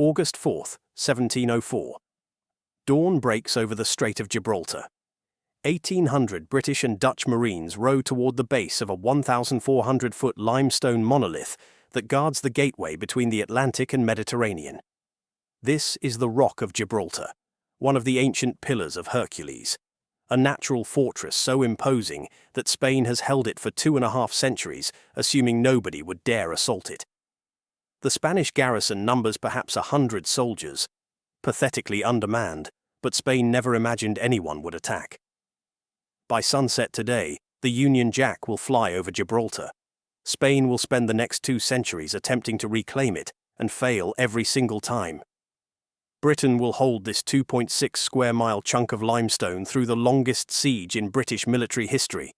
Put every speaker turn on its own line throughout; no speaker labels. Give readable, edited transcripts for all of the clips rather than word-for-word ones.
August 4, 1704. Dawn breaks over the Strait of Gibraltar. 1,800 British and Dutch Marines row toward the base of a 1,400-foot limestone monolith that guards the gateway between the Atlantic and Mediterranean. This is the Rock of Gibraltar, one of the ancient pillars of Hercules, a natural fortress so imposing that Spain has held it for 2.5 centuries, assuming nobody would dare assault it. The Spanish garrison numbers perhaps 100 soldiers, pathetically undermanned, but Spain never imagined anyone would attack. By sunset today, the Union Jack will fly over Gibraltar. Spain will spend the next 2 centuries attempting to reclaim it and fail every single time. Britain will hold this 2.6 square mile chunk of limestone through the longest siege in British military history,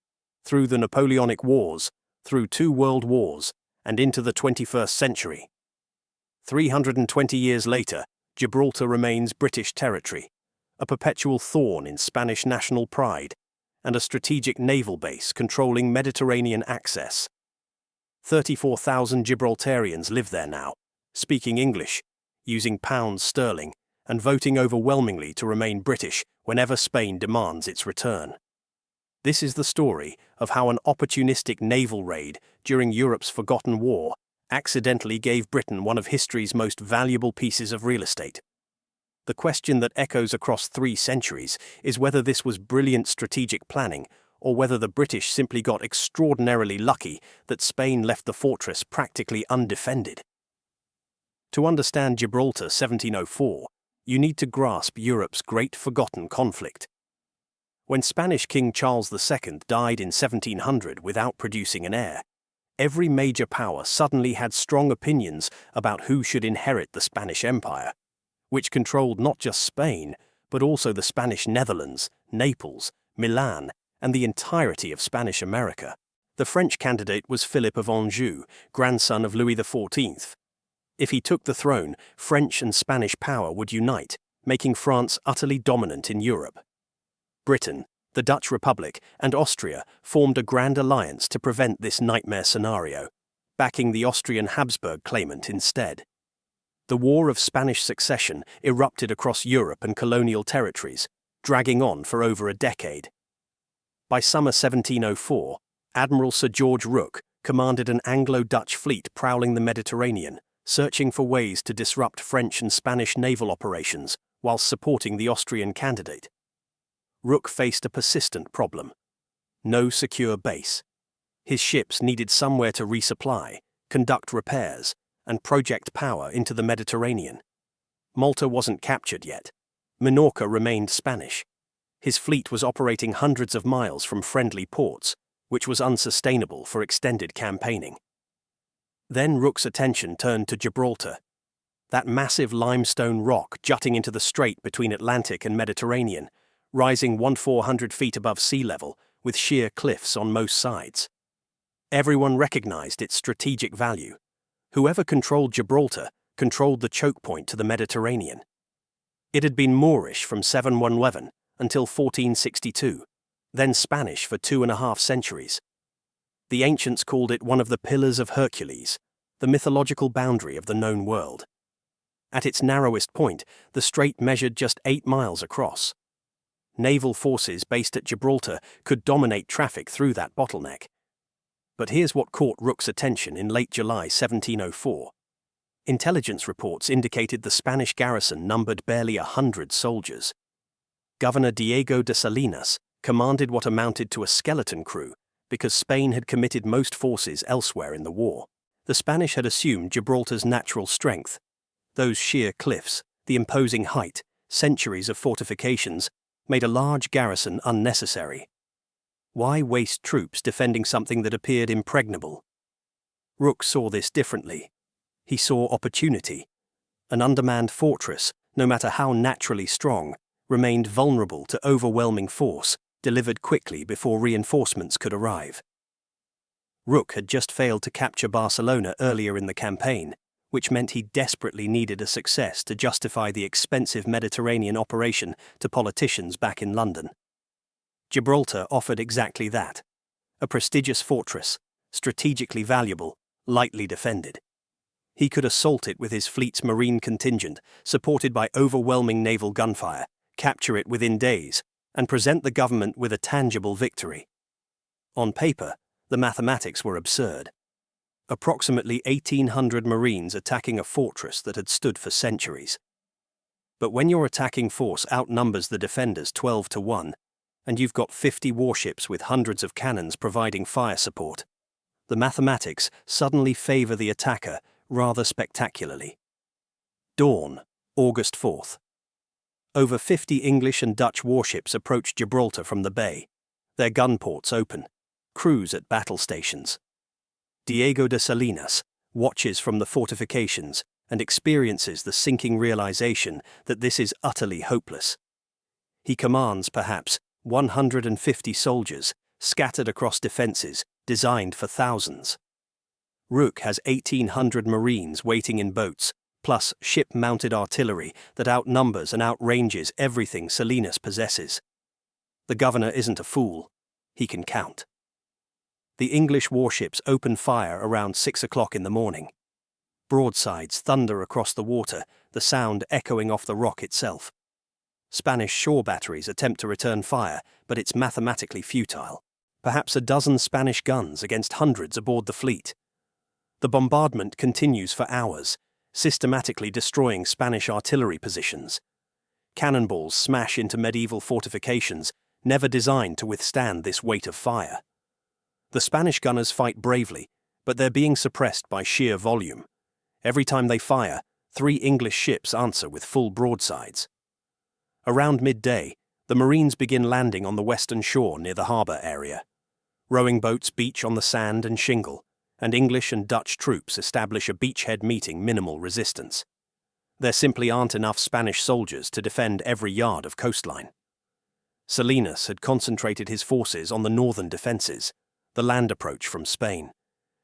through the Napoleonic Wars, through 2 world wars, and into the 21st century. 320 years later, Gibraltar remains British territory, a perpetual thorn in Spanish national pride, and a strategic naval base controlling Mediterranean access. 34,000 Gibraltarians live there now, speaking English, using pounds sterling, and voting overwhelmingly to remain British whenever Spain demands its return. This is the story of how an opportunistic naval raid during Europe's forgotten war accidentally gave Britain one of history's most valuable pieces of real estate. The question that echoes across 3 centuries is whether this was brilliant strategic planning or whether the British simply got extraordinarily lucky that Spain left the fortress practically undefended. To understand Gibraltar 1704, you need to grasp Europe's great forgotten conflict. When Spanish King Charles II died in 1700 without producing an heir, every major power suddenly had strong opinions about who should inherit the Spanish Empire, which controlled not just Spain, but also the Spanish Netherlands, Naples, Milan, and the entirety of Spanish America. The French candidate was Philip of Anjou, grandson of Louis XIV. If he took the throne, French and Spanish power would unite, making France utterly dominant in Europe. Britain, the Dutch Republic, and Austria formed a grand alliance to prevent this nightmare scenario, backing the Austrian Habsburg claimant instead. The War of Spanish Succession erupted across Europe and colonial territories, dragging on for over a decade. By summer 1704, Admiral Sir George Rooke commanded an Anglo-Dutch fleet prowling the Mediterranean, searching for ways to disrupt French and Spanish naval operations whilst supporting the Austrian candidate. Rooke faced a persistent problem: no secure base. His ships needed somewhere to resupply, conduct repairs, and project power into the Mediterranean. Malta wasn't captured yet. Minorca remained Spanish. His fleet was operating hundreds of miles from friendly ports, which was unsustainable for extended campaigning. Then Rooke's attention turned to Gibraltar, that massive limestone rock jutting into the strait between Atlantic and Mediterranean, rising 1,400 feet above sea level, with sheer cliffs on most sides. Everyone recognized its strategic value. Whoever controlled Gibraltar controlled the choke point to the Mediterranean. It had been Moorish from 711 until 1462, then Spanish for 2.5 centuries. The ancients called it one of the pillars of Hercules, the mythological boundary of the known world. At its narrowest point, the strait measured just 8 miles across. Naval forces based at Gibraltar could dominate traffic through that bottleneck. But here's what caught Rooke's attention in late July 1704. Intelligence reports indicated the Spanish garrison numbered barely 100 soldiers. Governor Diego de Salinas commanded what amounted to a skeleton crew because Spain had committed most forces elsewhere in the war. The Spanish had assumed Gibraltar's natural strength. Those sheer cliffs, the imposing height, centuries of fortifications, made a large garrison unnecessary. Why waste troops defending something that appeared impregnable? Rooke saw this differently. He saw opportunity. An undermanned fortress, no matter how naturally strong, remained vulnerable to overwhelming force, delivered quickly before reinforcements could arrive. Rooke had just failed to capture Barcelona earlier in the campaign, which meant he desperately needed a success to justify the expensive Mediterranean operation to politicians back in London. Gibraltar offered exactly that: a prestigious fortress, strategically valuable, lightly defended. He could assault it with his fleet's marine contingent, supported by overwhelming naval gunfire, capture it within days, and present the government with a tangible victory. On paper, the mathematics were absurd. Approximately 1,800 Marines attacking a fortress that had stood for centuries. But when your attacking force outnumbers the defenders 12-1, and you've got 50 warships with hundreds of cannons providing fire support, the mathematics suddenly favor the attacker rather spectacularly. Dawn, August 4th. Over 50 English and Dutch warships approach Gibraltar from the bay, their gun ports open, crews at battle stations. Diego de Salinas watches from the fortifications and experiences the sinking realization that this is utterly hopeless. He commands, perhaps, 150 soldiers scattered across defenses designed for thousands. Rooke has 1,800 Marines waiting in boats, plus ship-mounted artillery that outnumbers and outranges everything Salinas possesses. The governor isn't a fool. He can count. The English warships open fire around 6 o'clock in the morning. Broadsides thunder across the water, the sound echoing off the rock itself. Spanish shore batteries attempt to return fire, but it's mathematically futile. Perhaps a dozen Spanish guns against hundreds aboard the fleet. The bombardment continues for hours, systematically destroying Spanish artillery positions. Cannonballs smash into medieval fortifications, never designed to withstand this weight of fire. The Spanish gunners fight bravely, but they're being suppressed by sheer volume. Every time they fire, 3 English ships answer with full broadsides. Around midday, the Marines begin landing on the western shore near the harbour area. Rowing boats beach on the sand and shingle, and English and Dutch troops establish a beachhead meeting minimal resistance. There simply aren't enough Spanish soldiers to defend every yard of coastline. Salinas had concentrated his forces on the northern defences, the land approach from Spain,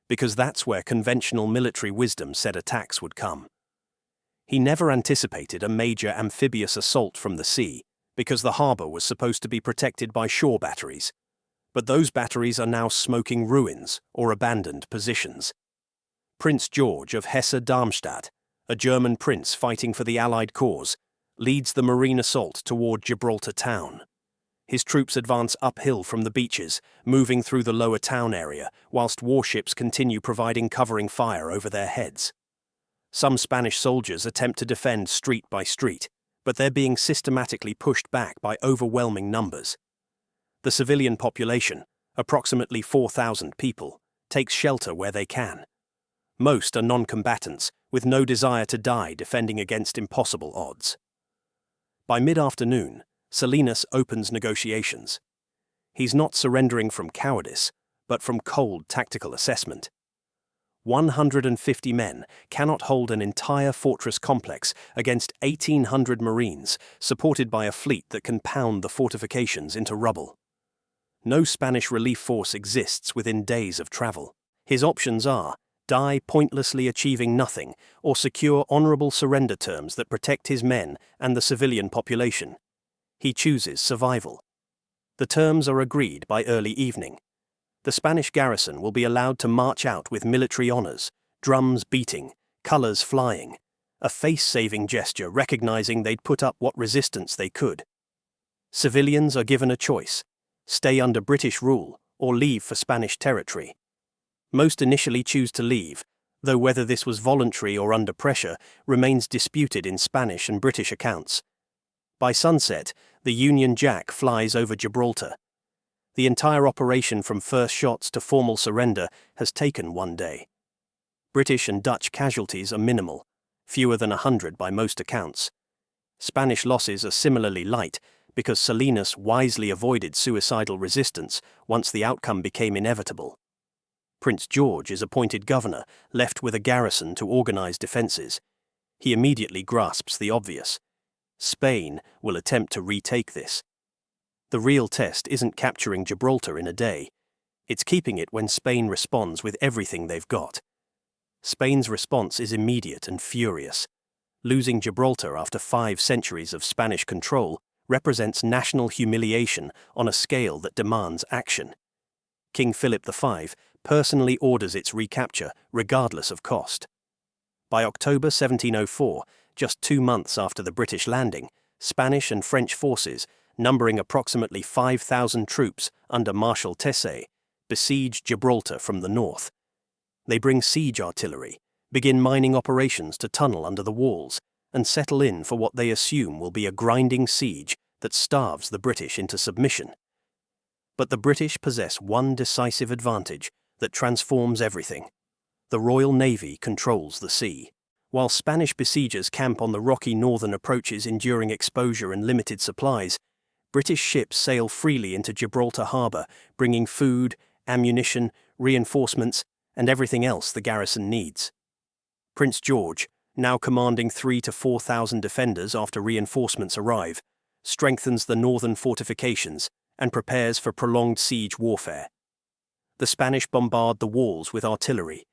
because that's where conventional military wisdom said attacks would come. He never anticipated a major amphibious assault from the sea, because the harbour was supposed to be protected by shore batteries. But those batteries are now smoking ruins or abandoned positions. Prince George of Hesse-Darmstadt, a German prince fighting for the Allied cause, leads the marine assault toward Gibraltar town. His troops advance uphill from the beaches, moving through the lower town area, whilst warships continue providing covering fire over their heads. Some Spanish soldiers attempt to defend street by street, but they're being systematically pushed back by overwhelming numbers. The civilian population, approximately 4,000 people, takes shelter where they can. Most are non-combatants, with no desire to die defending against impossible odds. By mid-afternoon, Salinas opens negotiations. He's not surrendering from cowardice, but from cold tactical assessment. 150 men cannot hold an entire fortress complex against 1,800 Marines, supported by a fleet that can pound the fortifications into rubble. No Spanish relief force exists within days of travel. His options are die pointlessly achieving nothing, or secure honourable surrender terms that protect his men and the civilian population. He chooses survival. The terms are agreed by early evening. The Spanish garrison will be allowed to march out with military honours, drums beating, colours flying, a face-saving gesture recognizing they'd put up what resistance they could. Civilians are given a choice: stay under British rule or leave for Spanish territory. Most initially choose to leave, though whether this was voluntary or under pressure remains disputed in Spanish and British accounts. By sunset, the Union Jack flies over Gibraltar. The entire operation from first shots to formal surrender has taken 1 day. British and Dutch casualties are minimal, fewer than 100 by most accounts. Spanish losses are similarly light because Salinas wisely avoided suicidal resistance once the outcome became inevitable. Prince George is appointed governor, left with a garrison to organize defenses. He immediately grasps the obvious. Spain will attempt to retake this. The real test isn't capturing Gibraltar in a day. It's keeping it when Spain responds with everything they've got. Spain's response is immediate and furious. Losing Gibraltar after 5 centuries of Spanish control represents national humiliation on a scale that demands action. King Philip V personally orders its recapture regardless of cost. By October 1704, just 2 months after the British landing, Spanish and French forces, numbering approximately 5,000 troops under Marshal Tesse, besiege Gibraltar from the north. They bring siege artillery, begin mining operations to tunnel under the walls, and settle in for what they assume will be a grinding siege that starves the British into submission. But the British possess one decisive advantage that transforms everything. The Royal Navy controls the sea. While Spanish besiegers camp on the rocky northern approaches enduring exposure and limited supplies, British ships sail freely into Gibraltar harbour, bringing food, ammunition, reinforcements, and everything else the garrison needs. Prince George, now commanding 3,000 to 4,000 defenders after reinforcements arrive, strengthens the northern fortifications and prepares for prolonged siege warfare. The Spanish bombard the walls with artillery.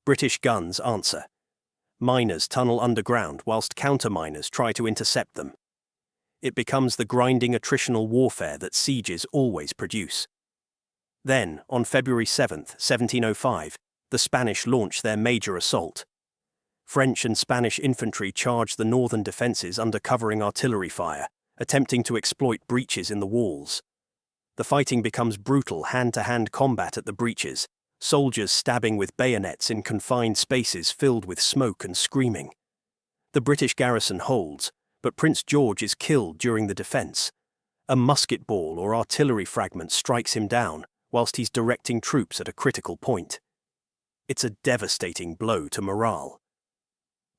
British guns answer. Miners tunnel underground whilst counterminers try to intercept them. It becomes the grinding attritional warfare that sieges always produce. Then, on February 7, 1705, the Spanish launch their major assault. French and Spanish infantry charge the northern defences under covering artillery fire, attempting to exploit breaches in the walls. The fighting becomes brutal hand-to-hand combat at the breaches, soldiers stabbing with bayonets in confined spaces filled with smoke and screaming. The British garrison holds, but Prince George is killed during the defence. A musket ball or artillery fragment strikes him down whilst he's directing troops at a critical point. It's a devastating blow to morale.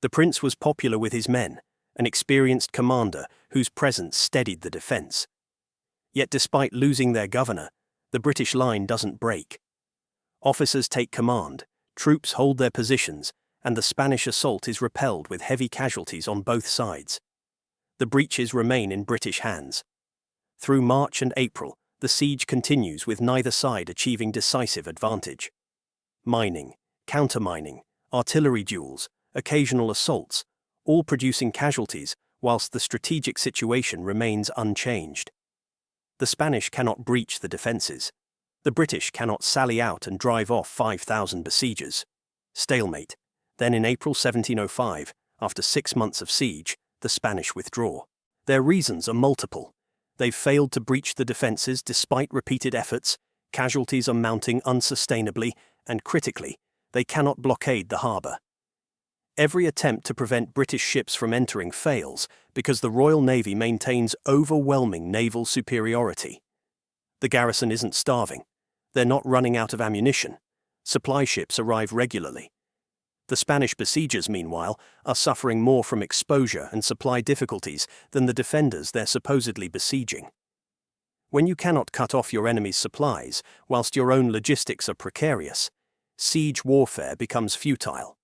The prince was popular with his men, an experienced commander whose presence steadied the defence. Yet despite losing their governor, the British line doesn't break. Officers take command, troops hold their positions, and the Spanish assault is repelled with heavy casualties on both sides. The breaches remain in British hands. Through March and April, the siege continues with neither side achieving decisive advantage. Mining, countermining, artillery duels, occasional assaults, all producing casualties whilst the strategic situation remains unchanged. The Spanish cannot breach the defences. The British cannot sally out and drive off 5,000 besiegers. Stalemate. Then in April 1705, after 6 months of siege, the Spanish withdraw. Their reasons are multiple. They've failed to breach the defences despite repeated efforts, casualties are mounting unsustainably, and critically, they cannot blockade the harbour. Every attempt to prevent British ships from entering fails because the Royal Navy maintains overwhelming naval superiority. The garrison isn't starving. They're not running out of ammunition. Supply ships arrive regularly. The Spanish besiegers, meanwhile, are suffering more from exposure and supply difficulties than the defenders they're supposedly besieging. When you cannot cut off your enemy's supplies, whilst your own logistics are precarious, siege warfare becomes futile.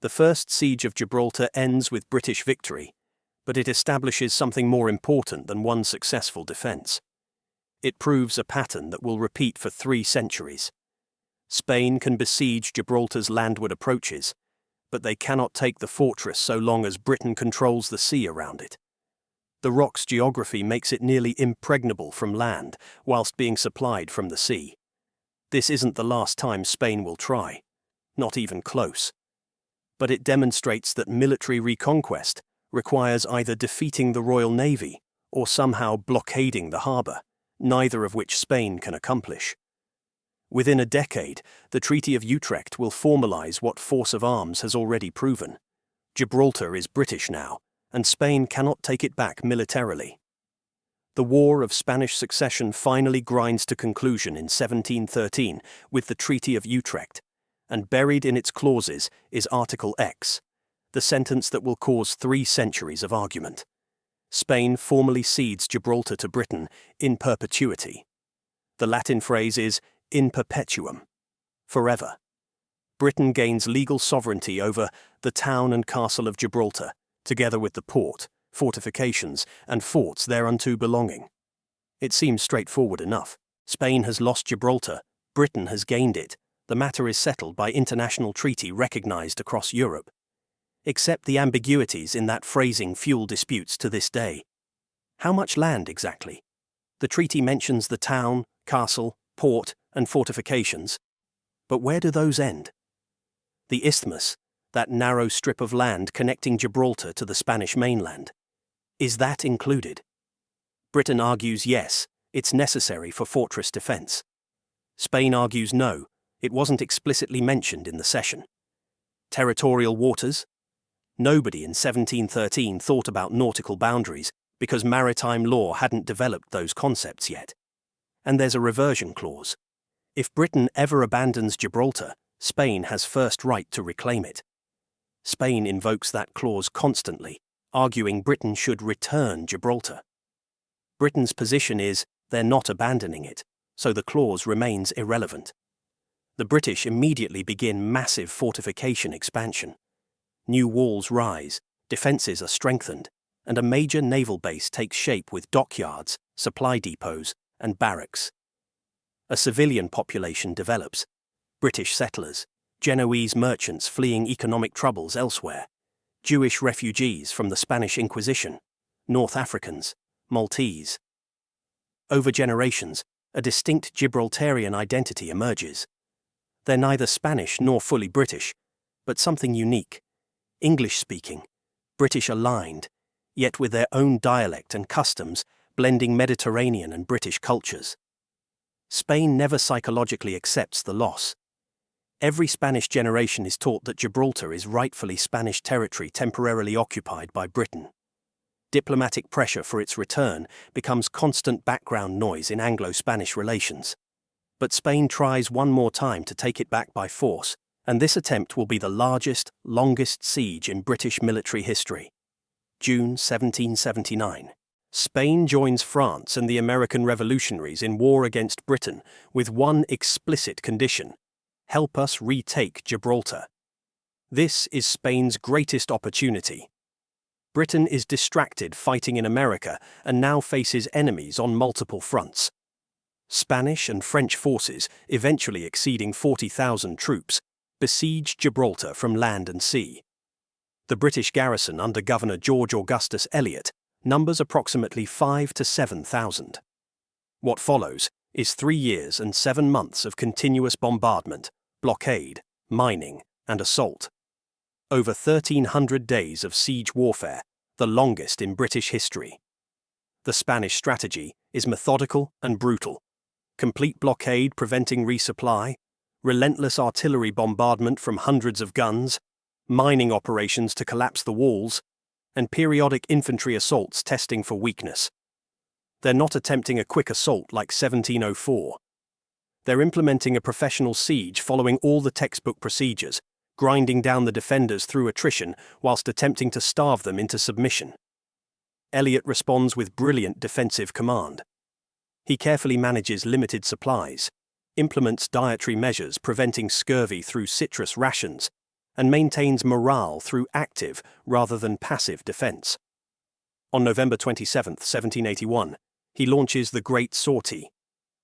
The first siege of Gibraltar ends with British victory, but it establishes something more important than one successful defence. It proves a pattern that will repeat for 3 centuries. Spain can besiege Gibraltar's landward approaches, but they cannot take the fortress so long as Britain controls the sea around it. The rock's geography makes it nearly impregnable from land, whilst being supplied from the sea. This isn't the last time Spain will try, not even close. But it demonstrates that military reconquest requires either defeating the Royal Navy or somehow blockading the harbour, neither of which Spain can accomplish. Within a decade, the Treaty of Utrecht will formalise what force of arms has already proven. Gibraltar is British now, and Spain cannot take it back militarily. The War of Spanish Succession finally grinds to conclusion in 1713 with the Treaty of Utrecht, and buried in its clauses is Article X, the sentence that will cause 3 centuries of argument. Spain formally cedes Gibraltar to Britain in perpetuity. The Latin phrase is in perpetuum, forever. Britain gains legal sovereignty over the town and castle of Gibraltar, together with the port, fortifications, and forts thereunto belonging. It seems straightforward enough. Spain has lost Gibraltar, Britain has gained it. The matter is settled by international treaty recognised across Europe. Except the ambiguities in that phrasing fuel disputes to this day. How much land exactly? The treaty mentions the town, castle, port, and fortifications. But where do those end? The isthmus, that narrow strip of land connecting Gibraltar to the Spanish mainland. Is that included? Britain argues yes, it's necessary for fortress defense. Spain argues no, it wasn't explicitly mentioned in the cession. Territorial waters? Nobody in 1713 thought about nautical boundaries because maritime law hadn't developed those concepts yet. And there's a reversion clause. If Britain ever abandons Gibraltar, Spain has first right to reclaim it. Spain invokes that clause constantly, arguing Britain should return Gibraltar. Britain's position is they're not abandoning it, so the clause remains irrelevant. The British immediately begin massive fortification expansion. New walls rise, defences are strengthened, and a major naval base takes shape with dockyards, supply depots, and barracks. A civilian population develops. British settlers, Genoese merchants fleeing economic troubles elsewhere, Jewish refugees from the Spanish Inquisition, North Africans, Maltese. Over generations, a distinct Gibraltarian identity emerges. They're neither Spanish nor fully British, but something unique. English-speaking, British-aligned, yet with their own dialect and customs blending Mediterranean and British cultures. Spain never psychologically accepts the loss. Every Spanish generation is taught that Gibraltar is rightfully Spanish territory temporarily occupied by Britain. Diplomatic pressure for its return becomes constant background noise in Anglo-Spanish relations. But Spain tries one more time to take it back by force, and this attempt will be the largest, longest siege in British military history. June 1779. Spain joins France and the American revolutionaries in war against Britain with one explicit condition: help us retake Gibraltar. This is Spain's greatest opportunity. Britain is distracted fighting in America and now faces enemies on multiple fronts. Spanish and French forces, eventually exceeding 40,000 troops, besieged Gibraltar from land and sea. The British garrison under Governor George Augustus Eliot numbers approximately 5,000 to 7,000. What follows is 3 years and 7 months of continuous bombardment, blockade, mining, and assault. Over 1,300 days of siege warfare, the longest in British history. The Spanish strategy is methodical and brutal. Complete blockade preventing resupply, relentless artillery bombardment from hundreds of guns, mining operations to collapse the walls, and periodic infantry assaults testing for weakness. They're not attempting a quick assault like 1704. They're implementing a professional siege following all the textbook procedures, grinding down the defenders through attrition whilst attempting to starve them into submission. Eliot responds with brilliant defensive command. He carefully manages limited supplies, implements dietary measures preventing scurvy through citrus rations, and maintains morale through active rather than passive defense. On November 27, 1781, he launches the Great Sortie.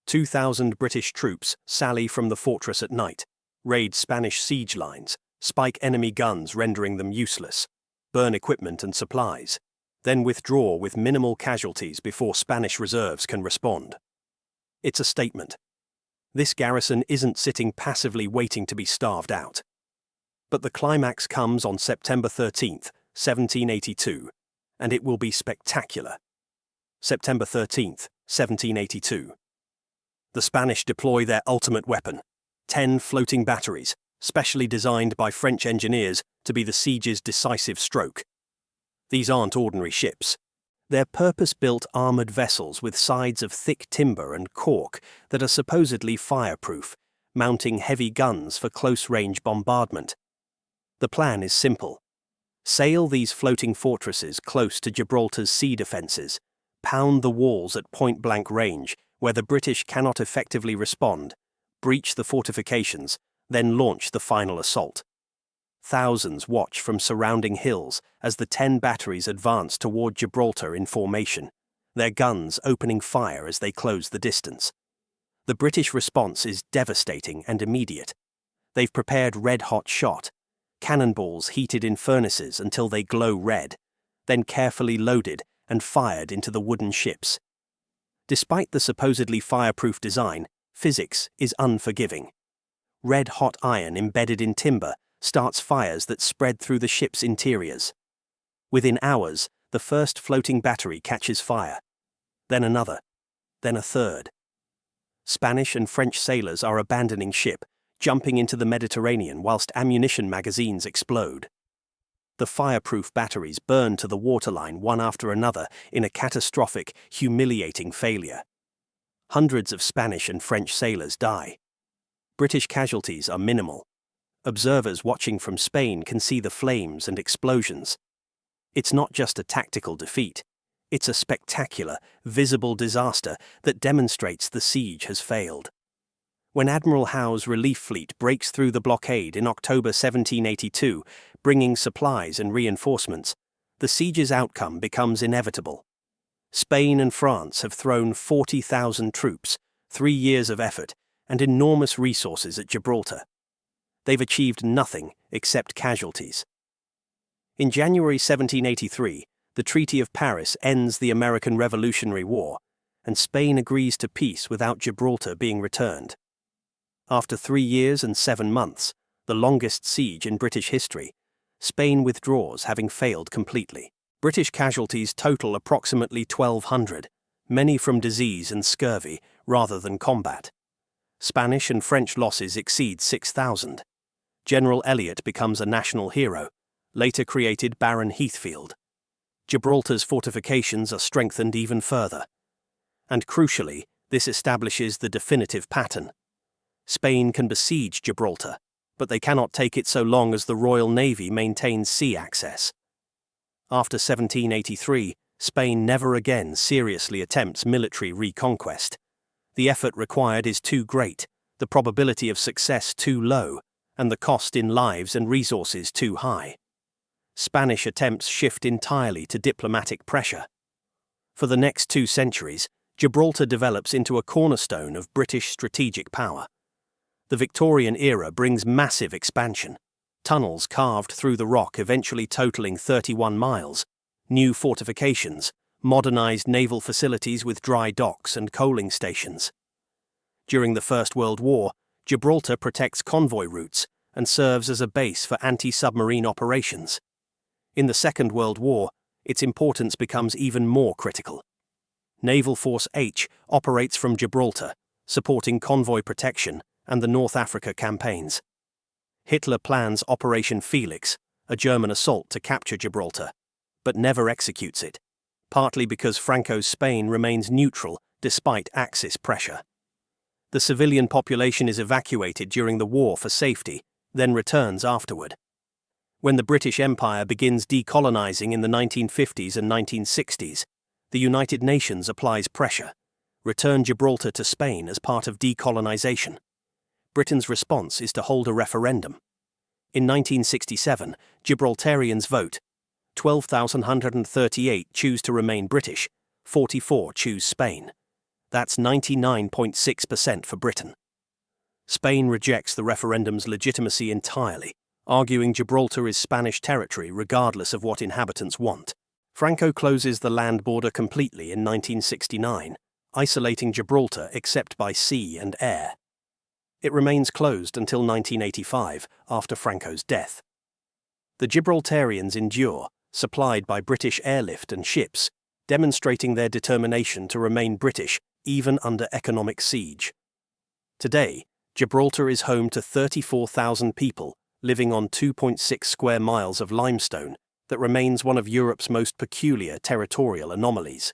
2,000 British troops sally from the fortress at night, raid Spanish siege lines, spike enemy guns rendering them useless, burn equipment and supplies, then withdraw with minimal casualties before Spanish reserves can respond. It's a statement. This garrison isn't sitting passively waiting to be starved out. But the climax comes on September 13, 1782, and it will be spectacular. September 13, 1782. The Spanish deploy their ultimate weapon, 10 floating batteries, specially designed by French engineers to be the siege's decisive stroke. These aren't ordinary ships. They're purpose-built armoured vessels with sides of thick timber and cork that are supposedly fireproof, mounting heavy guns for close-range bombardment. The plan is simple. Sail these floating fortresses close to Gibraltar's sea defences, pound the walls at point-blank range where the British cannot effectively respond, breach the fortifications, then launch the final assault. Thousands watch from surrounding hills as the 10 batteries advance toward Gibraltar in formation, their guns opening fire as they close the distance. The British response is devastating and immediate. They've prepared red-hot shot, cannonballs heated in furnaces until they glow red, then carefully loaded and fired into the wooden ships. Despite the supposedly fireproof design, physics is unforgiving. Red-hot iron embedded in timber starts fires that spread through the ship's interiors. Within hours, the first floating battery catches fire. Then another. Then a third. Spanish and French sailors are abandoning ship, jumping into the Mediterranean whilst ammunition magazines explode. The fireproof batteries burn to the waterline one after another in a catastrophic, humiliating failure. Hundreds of Spanish and French sailors die. British casualties are minimal. Observers watching from Spain can see the flames and explosions. It's not just a tactical defeat. It's a spectacular, visible disaster that demonstrates the siege has failed. When Admiral Howe's relief fleet breaks through the blockade in October 1782, bringing supplies and reinforcements, the siege's outcome becomes inevitable. Spain and France have thrown 40,000 troops, 3 years of effort, and enormous resources at Gibraltar. They've achieved nothing except casualties. In January 1783, the Treaty of Paris ends the American Revolutionary War, and Spain agrees to peace without Gibraltar being returned. After 3 years and 7 months, the longest siege in British history, Spain withdraws, having failed completely. British casualties total approximately 1,200, many from disease and scurvy rather than combat. Spanish and French losses exceed 6,000. General Elliot becomes a national hero, later created Baron Heathfield. Gibraltar's fortifications are strengthened even further. And crucially, this establishes the definitive pattern. Spain can besiege Gibraltar, but they cannot take it so long as the Royal Navy maintains sea access. After 1783, Spain never again seriously attempts military reconquest. The effort required is too great, the probability of success too low, and the cost in lives and resources too high. Spanish attempts shift entirely to diplomatic pressure. For the next 2 centuries, Gibraltar develops into a cornerstone of British strategic power. The Victorian era brings massive expansion. Tunnels carved through the rock eventually totaling 31 miles, new fortifications, modernized naval facilities with dry docks and coaling stations. During the First World War, Gibraltar protects convoy routes and serves as a base for anti-submarine operations. In the Second World War, its importance becomes even more critical. Naval Force H operates from Gibraltar, supporting convoy protection and the North Africa campaigns. Hitler plans Operation Felix, a German assault to capture Gibraltar, but never executes it, partly because Franco's Spain remains neutral despite Axis pressure. The civilian population is evacuated during the war for safety, then returns afterward. When the British Empire begins decolonizing in the 1950s and 1960s, the United Nations applies pressure. Return Gibraltar to Spain as part of decolonization. Britain's response is to hold a referendum. In 1967, Gibraltarians vote. 12,138 choose to remain British, 44 choose Spain. That's 99.6% for Britain. Spain rejects the referendum's legitimacy entirely, arguing Gibraltar is Spanish territory regardless of what inhabitants want. Franco closes the land border completely in 1969, isolating Gibraltar except by sea and air. It remains closed until 1985, after Franco's death. The Gibraltarians endure, supplied by British airlift and ships, demonstrating their determination to remain British even under economic siege. Today, Gibraltar is home to 34,000 people living on 2.6 square miles of limestone that remains one of Europe's most peculiar territorial anomalies.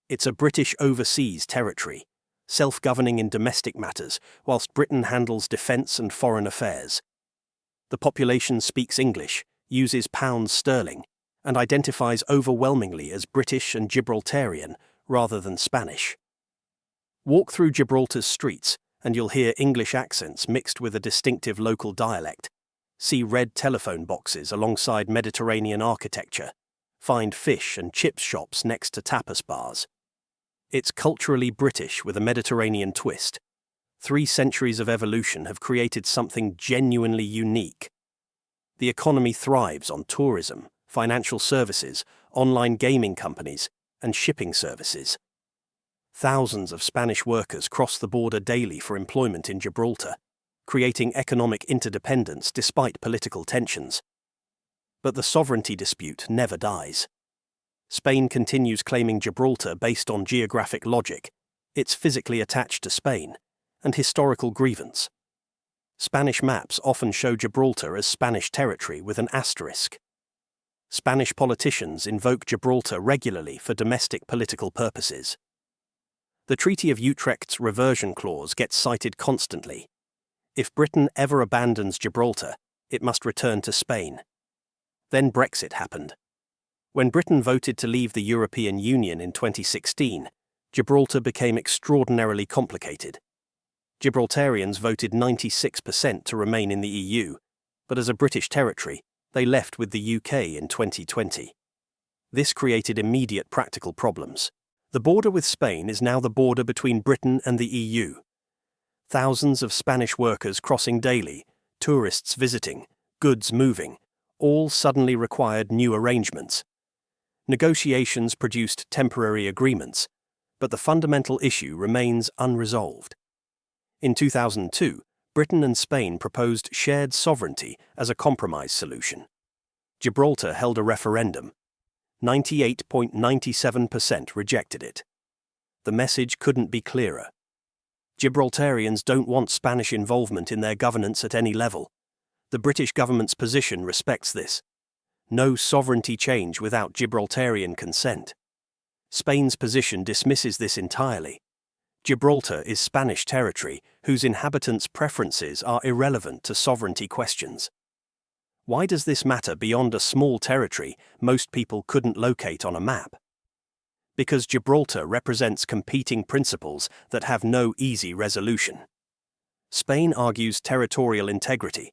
It's a British overseas territory, self-governing in domestic matters, whilst Britain handles defence and foreign affairs. The population speaks English, uses pounds sterling, and identifies overwhelmingly as British and Gibraltarian rather than Spanish. Walk through Gibraltar's streets, and you'll hear English accents mixed with a distinctive local dialect. See red telephone boxes alongside Mediterranean architecture. Find fish and chips shops next to tapas bars. It's culturally British with a Mediterranean twist. 3 centuries of evolution have created something genuinely unique. The economy thrives on tourism, financial services, online gaming companies, and shipping services. Thousands of Spanish workers cross the border daily for employment in Gibraltar. creating economic interdependence despite political tensions. But the sovereignty dispute never dies. Spain continues claiming Gibraltar based on geographic logic. It's physically attached to Spain, and historical grievance. Spanish maps often show Gibraltar as Spanish territory with an asterisk. Spanish politicians invoke Gibraltar regularly for domestic political purposes. The Treaty of Utrecht's reversion clause gets cited constantly. If Britain ever abandons Gibraltar, it must return to Spain. Then Brexit happened. When Britain voted to leave the European Union in 2016, Gibraltar became extraordinarily complicated. Gibraltarians voted 96% to remain in the EU, but as a British territory, they left with the UK in 2020. This created immediate practical problems. The border with Spain is now the border between Britain and the EU. Thousands of Spanish workers crossing daily, tourists visiting, goods moving, all suddenly required new arrangements. Negotiations produced temporary agreements, but the fundamental issue remains unresolved. In 2002, Britain and Spain proposed shared sovereignty as a compromise solution. Gibraltar held a referendum. 98.97% rejected it. The message couldn't be clearer. Gibraltarians don't want Spanish involvement in their governance at any level. The British government's position respects this. No sovereignty change without Gibraltarian consent. Spain's position dismisses this entirely. Gibraltar is Spanish territory whose inhabitants' preferences are irrelevant to sovereignty questions. Why does this matter beyond a small territory most people couldn't locate on a map? Because Gibraltar represents competing principles that have no easy resolution. Spain argues territorial integrity.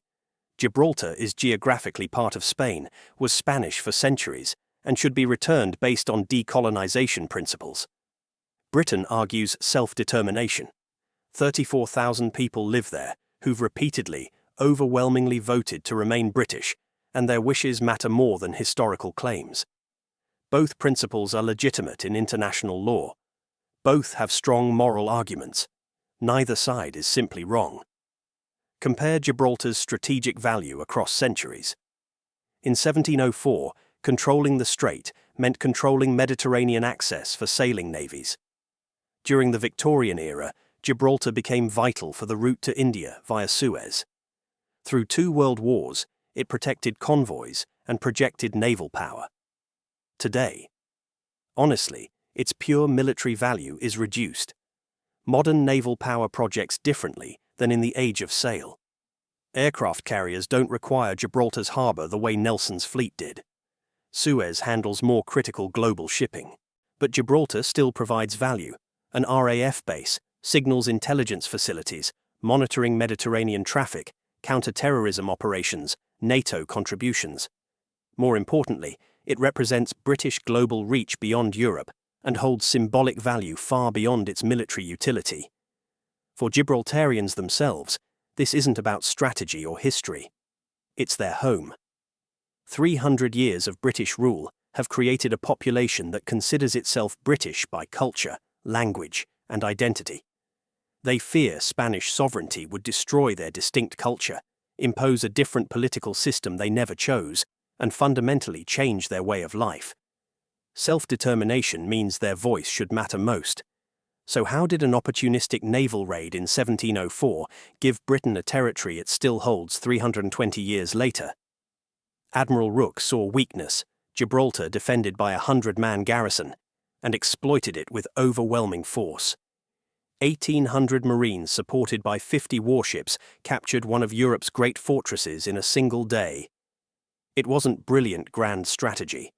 Gibraltar is geographically part of Spain, was Spanish for centuries, and should be returned based on decolonization principles. Britain argues self-determination. 34,000 people live there, who've repeatedly, overwhelmingly voted to remain British, and their wishes matter more than historical claims. Both principles are legitimate in international law. Both have strong moral arguments. Neither side is simply wrong. Compare Gibraltar's strategic value across centuries. In 1704, controlling the strait meant controlling Mediterranean access for sailing navies. During the Victorian era, Gibraltar became vital for the route to India via Suez. Through 2 world wars, it protected convoys and projected naval power. Today, honestly, its pure military value is reduced. Modern naval power projects differently than in the age of sail. Aircraft carriers don't require Gibraltar's harbour the way Nelson's fleet did. Suez handles more critical global shipping. But Gibraltar still provides value. An RAF base, signals intelligence facilities, monitoring Mediterranean traffic, counter-terrorism operations, NATO contributions. More importantly, it represents British global reach beyond Europe and holds symbolic value far beyond its military utility. For Gibraltarians themselves, this isn't about strategy or history. It's their home. 300 years of British rule have created a population that considers itself British by culture, language, and identity. They fear Spanish sovereignty would destroy their distinct culture, impose a different political system they never chose, and fundamentally change their way of life. Self-determination means their voice should matter most. So how did an opportunistic naval raid in 1704 give Britain a territory it still holds 320 years later? Admiral Rooke saw weakness, Gibraltar defended by a 100-man garrison, and exploited it with overwhelming force. 1,800 Marines supported by 50 warships captured one of Europe's great fortresses in a single day. It wasn't brilliant grand strategy.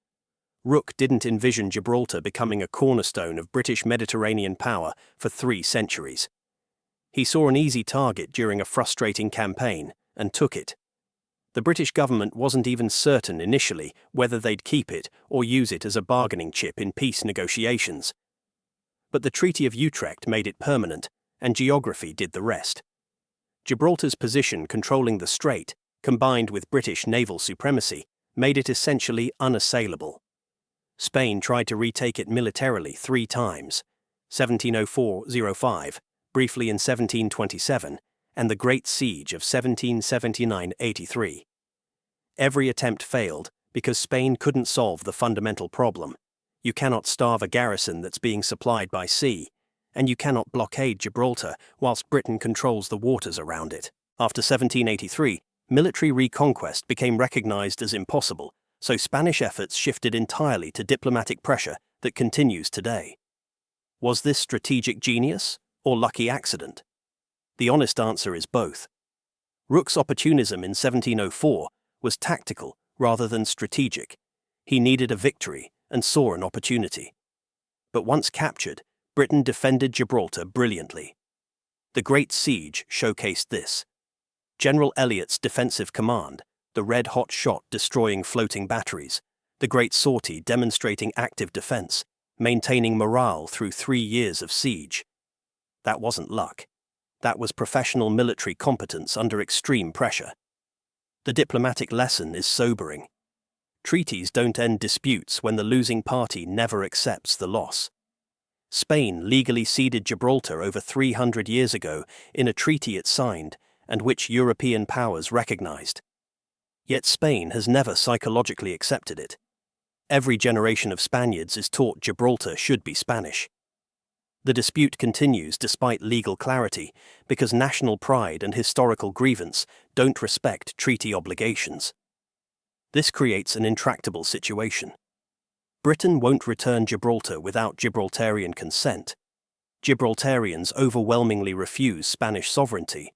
Rooke didn't envision Gibraltar becoming a cornerstone of British Mediterranean power for 3 centuries. He saw an easy target during a frustrating campaign and took it. The British government wasn't even certain initially whether they'd keep it or use it as a bargaining chip in peace negotiations. But the Treaty of Utrecht made it permanent, and geography did the rest. Gibraltar's position controlling the strait, combined with British naval supremacy, made it essentially unassailable. Spain tried to retake it militarily 3 times, 1704-05, briefly in 1727, and the Great Siege of 1779–83. Every attempt failed because Spain couldn't solve the fundamental problem. You cannot starve a garrison that's being supplied by sea, and you cannot blockade Gibraltar whilst Britain controls the waters around it. After 1783, military reconquest became recognized as impossible, so Spanish efforts shifted entirely to diplomatic pressure that continues today. Was this strategic genius or lucky accident? The honest answer is both. Rooke's opportunism in 1704 was tactical rather than strategic. He needed a victory and saw an opportunity. But once captured, Britain defended Gibraltar brilliantly. The Great Siege showcased this. General Elliot's defensive command, the red-hot shot destroying floating batteries, the Great Sortie demonstrating active defense, maintaining morale through 3 years of siege. That wasn't luck. That was professional military competence under extreme pressure. The diplomatic lesson is sobering. Treaties don't end disputes when the losing party never accepts the loss. Spain legally ceded Gibraltar over 300 years ago in a treaty it signed and which European powers recognized. Yet Spain has never psychologically accepted it. Every generation of Spaniards is taught Gibraltar should be Spanish. The dispute continues despite legal clarity because national pride and historical grievance don't respect treaty obligations. This creates an intractable situation. Britain won't return Gibraltar without Gibraltarian consent. Gibraltarians overwhelmingly refuse Spanish sovereignty,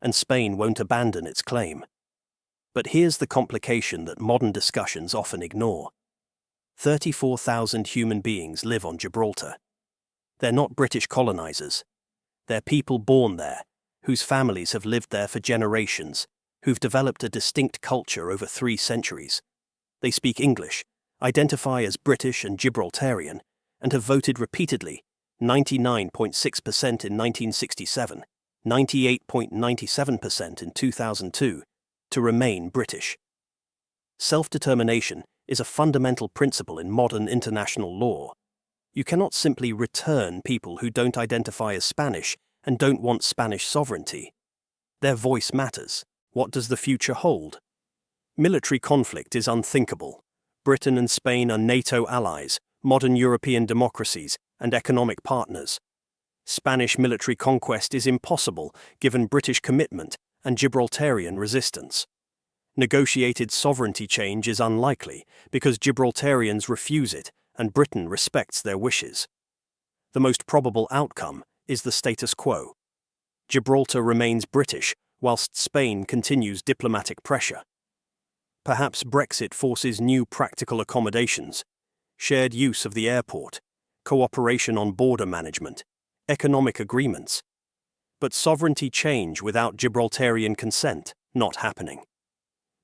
and Spain won't abandon its claim. But here's the complication that modern discussions often ignore. 34,000 human beings live on Gibraltar. They're not British colonizers. They're people born there, whose families have lived there for generations, who've developed a distinct culture over 3 centuries. They speak English, identify as British and Gibraltarian, and have voted repeatedly, 99.6% in 1967, 98.97% in 2002, to remain British. Self-determination is a fundamental principle in modern international law. You cannot simply return people who don't identify as Spanish and don't want Spanish sovereignty. Their voice matters. What does the future hold? Military conflict is unthinkable. Britain and Spain are NATO allies, modern European democracies, and economic partners. Spanish military conquest is impossible given British commitment and Gibraltarian resistance. Negotiated sovereignty change is unlikely because Gibraltarians refuse it and Britain respects their wishes. The most probable outcome is the status quo. Gibraltar remains British whilst Spain continues diplomatic pressure. Perhaps Brexit forces new practical accommodations, shared use of the airport, cooperation on border management, economic agreements. But sovereignty change without Gibraltarian consent, not happening.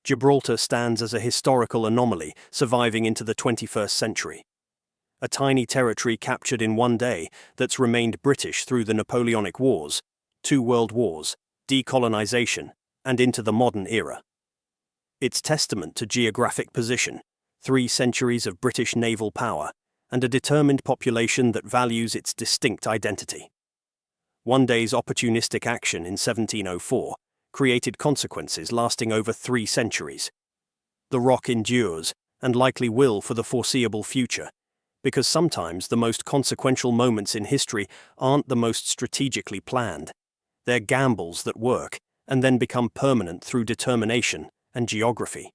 Gibraltar stands as a historical anomaly surviving into the 21st century. A tiny territory captured in one day that's remained British through the Napoleonic Wars, 2 world wars, decolonization, and into the modern era. It's testament to geographic position, 3 centuries of British naval power, and a determined population that values its distinct identity. One day's opportunistic action in 1704 created consequences lasting over 3 centuries. The Rock endures, and likely will for the foreseeable future, because sometimes the most consequential moments in history aren't the most strategically planned. They're gambles that work, and then become permanent through determination and geography.